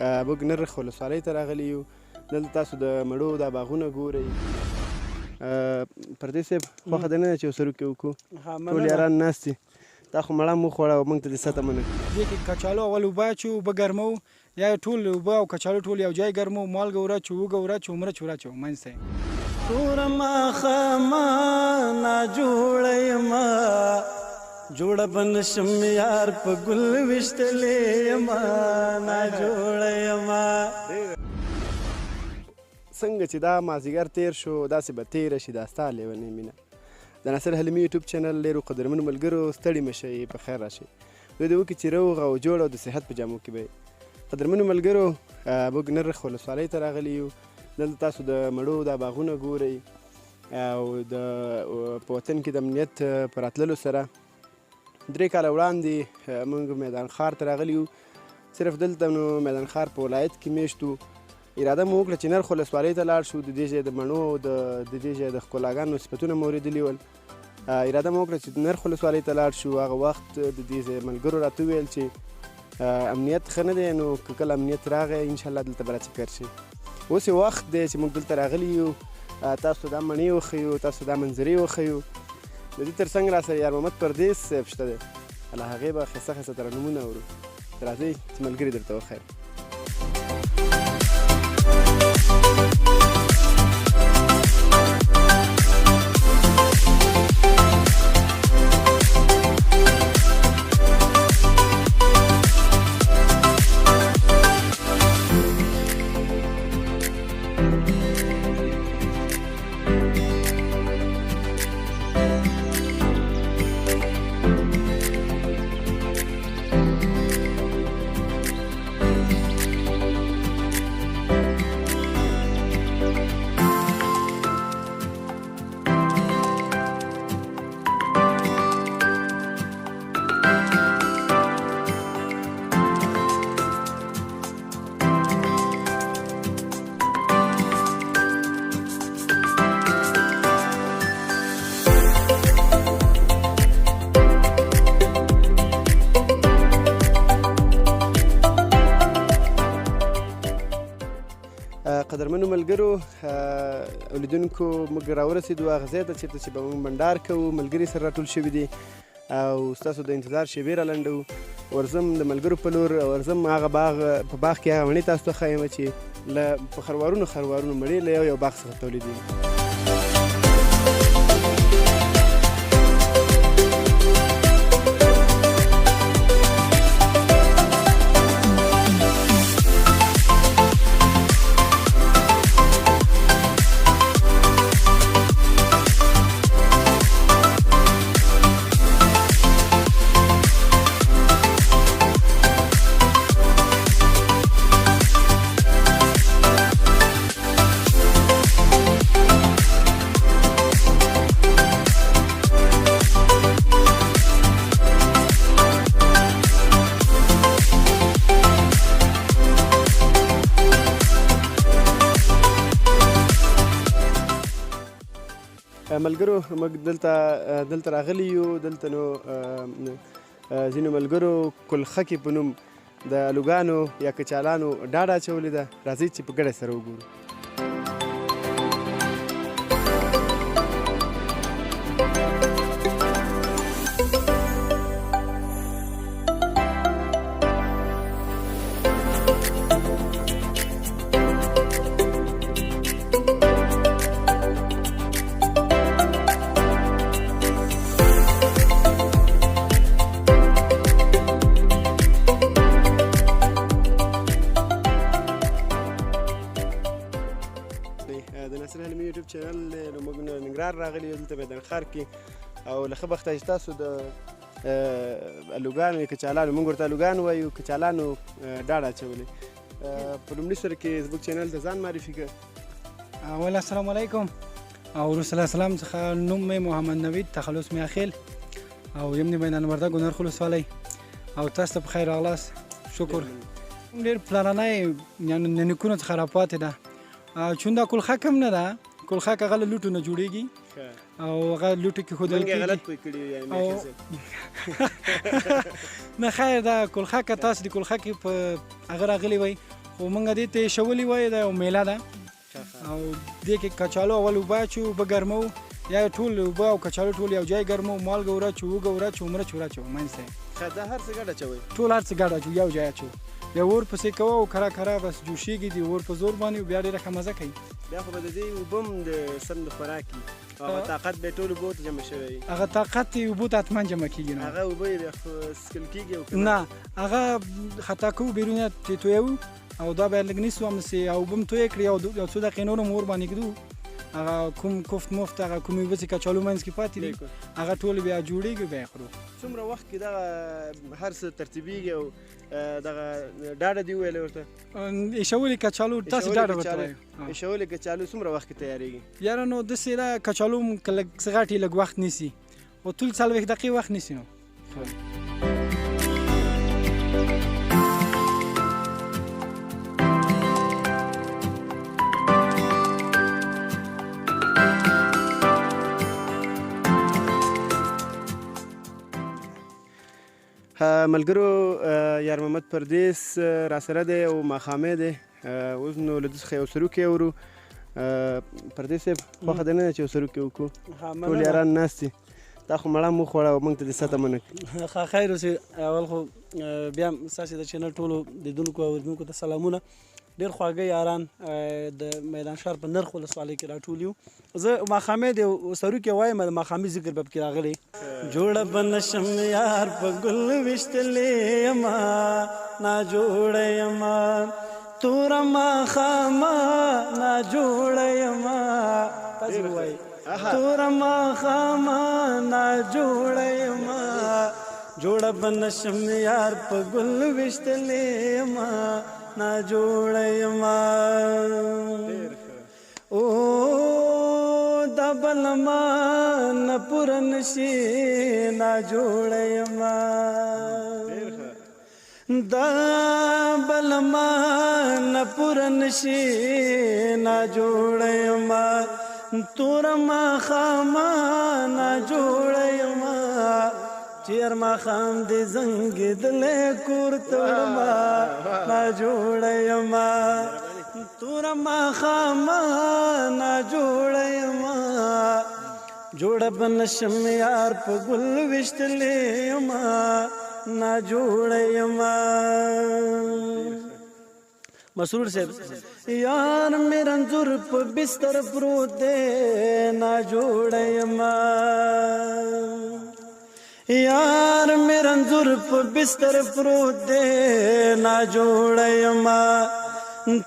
موږ نرخ ولسوالۍ ته راغلي یو. دلته تاسو د مڼو دا باغونه ګورئ. پردی صاحب خوښه ده نه ده چې یو سروکې وکړو؟ ټول یاران ناست دي. تا خو مړه مو وخوړه او موږ ته دې څه تمه نه کړي. دې کې کچالو اول اوبه اچوو، اوبه ګرمو، یا ټول اوبه او کچالو ټول یو ځای ګرمو، مالګه ور اچوو، اوږه ور اچوو، مرچ ور اچوو منځ ته یې. توره ماښامه ناجوړه یمه، جوړه به نشم یار په ګل ویشتلې یمه، ناجوړه یمه. څنګه چې دا مازدیګر تیر شو داسې به تیره شي دا ستا لیونۍ مینه. د ناصر حلیمي یوټیوب چینل ډېرو قدرمنو ملګرو ستړي مه شئ، په خیر راشئ. دوی دې وکړي چې روغ او جوړ او د صحت په جامو کې به یې. قدرمنو ملګرو موږ نرخ ولسوالۍ ته راغلي یو. دلته تاسو د مڼو دا باغونه ګورئ او په وطن کې د امنیت په راتللو سره 3 کاله وړاندې موږ میدان ښار ته راغلي یو. صرف دلته نو میدان ښار په ولایت کې میشت وو. اراده مو وکړه چې نرخ ولسوالۍ ته لاړ شو. د دې ځای د مڼو او د دې ځای د ښکلاګانو صفتونه مو اورېدلي ول. اراده مو وکړه چې نرخ ولسوالۍ ته لاړ شو. هغه وخت د دې ځای ملګرو راته وویل چې امنیت ښه نه دی، نو که کله امنیت راغی انشاءالله دلته به راچکر شي. اوس یې وخت دی چې موږ دلته راغلي یو. تاسو دا مڼې وښیو، تاسو دا منظرې وښیو. د دې تر څنګ را سره یار محمد پردیس صاحب شته دی، له هغې به ښایسته ښایسته ترنمونه اورو. راځئ چې ملګري درته وښیم. قدرمنو ملګرو اولیدونکو موږ راورسېدو هغه ځای ته چېرته چې به موږ بنډار کوو. ملګري سره راټول شوي دي او ستاسو د انتظار شېبې را لنډوو. ورځم د ملګرو په لور، ورځم هغه باغ په باغ کې هغه مڼې تاسو ته ښیم چې په خروارونو مڼې له یو باغ څخه تولیدېږي. ملګرو موږ دلته راغلي یو. دلته نو ځینو ملګرو کلخکې په نوم د الوګانو یا کچالانو ډاډ اچولې ده. راځئ چې په ګډه سره وګورو. د ناصر حلیمي یوټیوب چینل نو موږ ننګرهار راغلي یو. دلته میدان ښار کې او له ښه بخته چې تاسو د الوګانو یا کچالانو، موږ ورته الوګان وایو، کچالانو ډاډ اچولې. په لومړي سر کې زموږ چینل ته ځان معرفي کړه. اول السلام علیکم او رسول الله سلام څخه نوم مې محمد نوید تخلص مې اخیل او یم د میدان وردګ نرخ ولسوالۍ او تاسو ته په خیر راغلاست. شکر. ډېر پلاننی یعنې نیکونو څخه راپاتې ده. چون دا کلخک هم نه ده، کلخک هغه له لوټو نه جوړېږي او هغه لوټو کې ښودل کېږي. غلط پوه کړي نه خیر، دا کلخک تاسو د کلخک په هغه راغلی وئ خو موږ دې ته ایښولي وای دا یو میله ده او دې کې کچالو اول اوبه اچو اوبه ګرمو یا ټول اوبه او کچالو ټول یو ځای ګرمو مالګه ور اچو اوږه ور اچو مرچ ور اچو منځ ته دا هر څه ګډ اچوئ ټول هر څه ګډ اچو یو ځای اچو بیا اور پسې کوو او کرا کرا بس جوشیږي د اور په زور باندې بیا ډېره ښه مزه کوي بیا خو به د دې اوبه هم د سم د خوراک وي هغه طاقت به ټول اوبو ته جمع شوی وي هغه طاقت یې اوبو ته حتما جمع کېږي نو هغه اوبه یې بیا خو څښل کېږي او که نه هغه خطا کوو بیرون یې تویوو او دا به لږ نیسو همسې اوبه هم توی کړي او یو څو دقیقې نور هم اور باندې ږدو هغه کوم کوفت مفت هغه کومې اوبه چې کچالو منځ کې پاتې دي هغه ټول بیا جوړېږي بیا یې خورو څومره وخت کې دغه هر څه ترتیبېږي او دغه ډاډه دې وویلې ورته ایښولي کچالو تاسې ډاډه ورته وایو ایښولې کچالو څومره وخت کې تیارېږي یاره نو داسې دا کچالو که لږ څه غټ لږ وخت نیسي خو ټول 40 دقیقې وخت نیسي نو ملګرو یار محمد پردیس را سره دی او ماښامې دی اوس نو له ده څخه یو سروکی اورو پردیس صاحب خوښه ده نه ده چې یو سروکی وکړو ټول یاران ناست دي دا خو مړه مو خوړه او موږ ته دې سته منه کړي خیر اوسې اول خو بیا ستاسې د چینل ټولو لیدونکو او اورېدونکو ته سلامونه ډېر خواږه یاران د میدان ښار په نرخ ولسوالۍ کې راټول یو زه ماښامې د سروکي وایم د ماښامي ذکر به پکې راغلی جوړه به نشم یار په ګل ویشتلې یمه ناجوړه یمه توره ماښامه ناجوړه یمه تاسې ووایي توره ماښامه ناجوړه یمه جوړه به نشم یار په ګل ویشتلې یمه ناجوړه یمه او دا بل ما نه پوره نشي ناجوړه یمه دا بل ما نه پوره نشي ناجوړه یمه توره ماښامه ناجوړه یمه چیر ماښام دې زنګېدلی کور ته وړمه ناجوړه یمه توره ماښامه ناجوړه یمه جوړه به نشم یار په ګل ویشتلی یمه ناجوړه یمه مسرور صاحب یار مې رنځور په بستر پروت دی ناجوړه یمه یار مې رنځور په بستر پروت دی ناجوړه یمه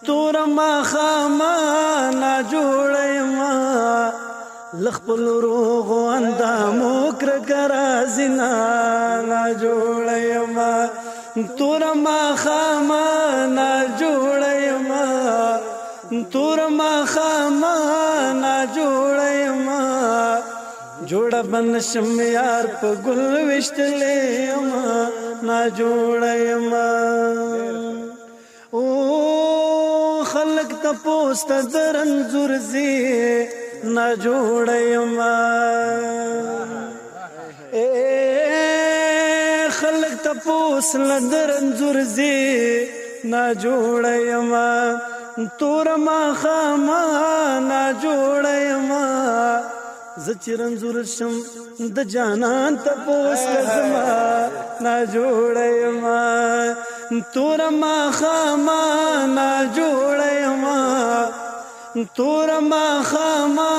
توره ماښامه ناجوړه یمه له خپلو روغو اندامو کرکه راځینه ناجوړه یمه توره ماښامه ناجوړه یمه توره ماښامه ناجوړه یمه جوړه به نشم یار په ګل ویشتلی یمه ناجوړه یمه او خلک تپوس ته د رنځور ځي ناجوړه یمه خلک تپوس له د رنځور ځي ناجوړه یمه توره ماښامه ناجوړه یمه زه چې رنځور شم د جانان تپوس لزما ناجوړه یمه توره ماښامه ناجوړه یمه توره ماښامه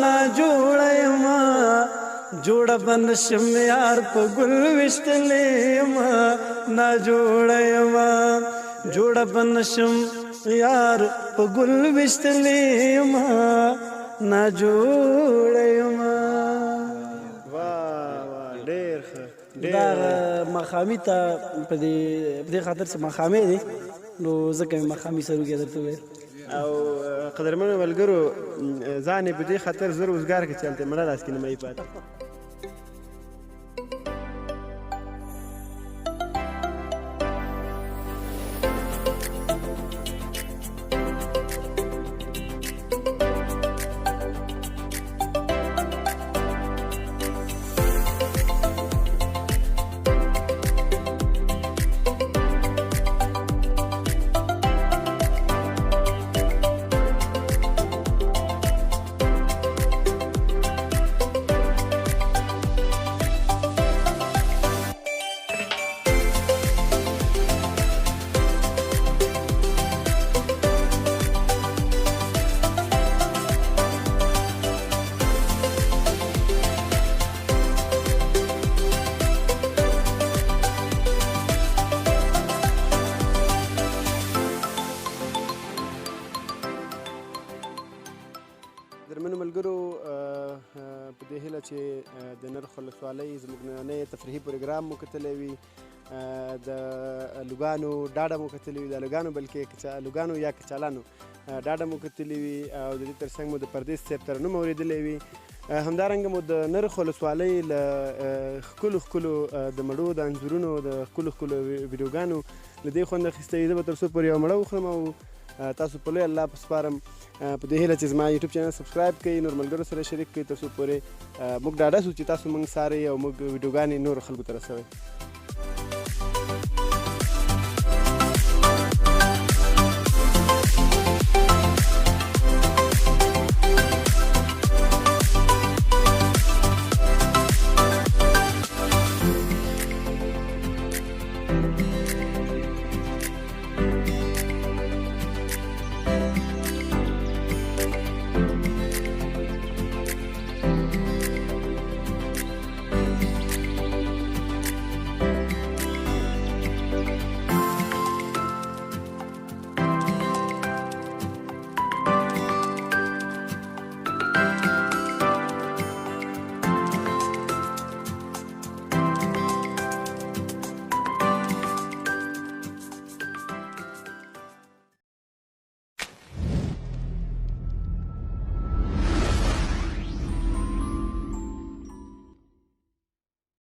ناجوړه یمه جوړه به نشم یار په ګل ویشتلی یمه ناجوړه یمه جوړه به نشم یار په ګل ویشتلی یمه ناجوړه یمه ډېر ښه دا ماښامي ته په دې خاطر چې ماښامې دی نو ځکه مې ماښامي سروکي درته وویل او قدرمنو ملګرو ځان یې په دې خاطر زه روزګار کې چلته مړه لاس کې نه مې پاتې چې د نرخ ولسوالۍ زموږ نننی تفریحي پروګرام مو کتلی وي، د لوګانو ډاډه مو کتلی وي، د لوګانو لوګانو یا کچالانو ډاډه مو کتلی وي او د دې تر څنګ مو د پردیس صاحب ترنم اورېدلی وي. همدارنګه مو د نرخ ولسوالۍ له ښکلو د مڼو د انځورونو د ښکلو ویډیوګانو له دې خوند اخیستی. زه به تر څو پورې یوه مڼه وخورم او تاسو په لوی الله په سپارم په دې هیله چې زما یوټیوب چینل سبسکرایب کړئ، نور ملګرو سره شریک کړئ تر څو پورې موږ ډاډه سو چې تاسو موږ څارئ او موږ ویډیوګانې نورو خلکو ته رسوئ.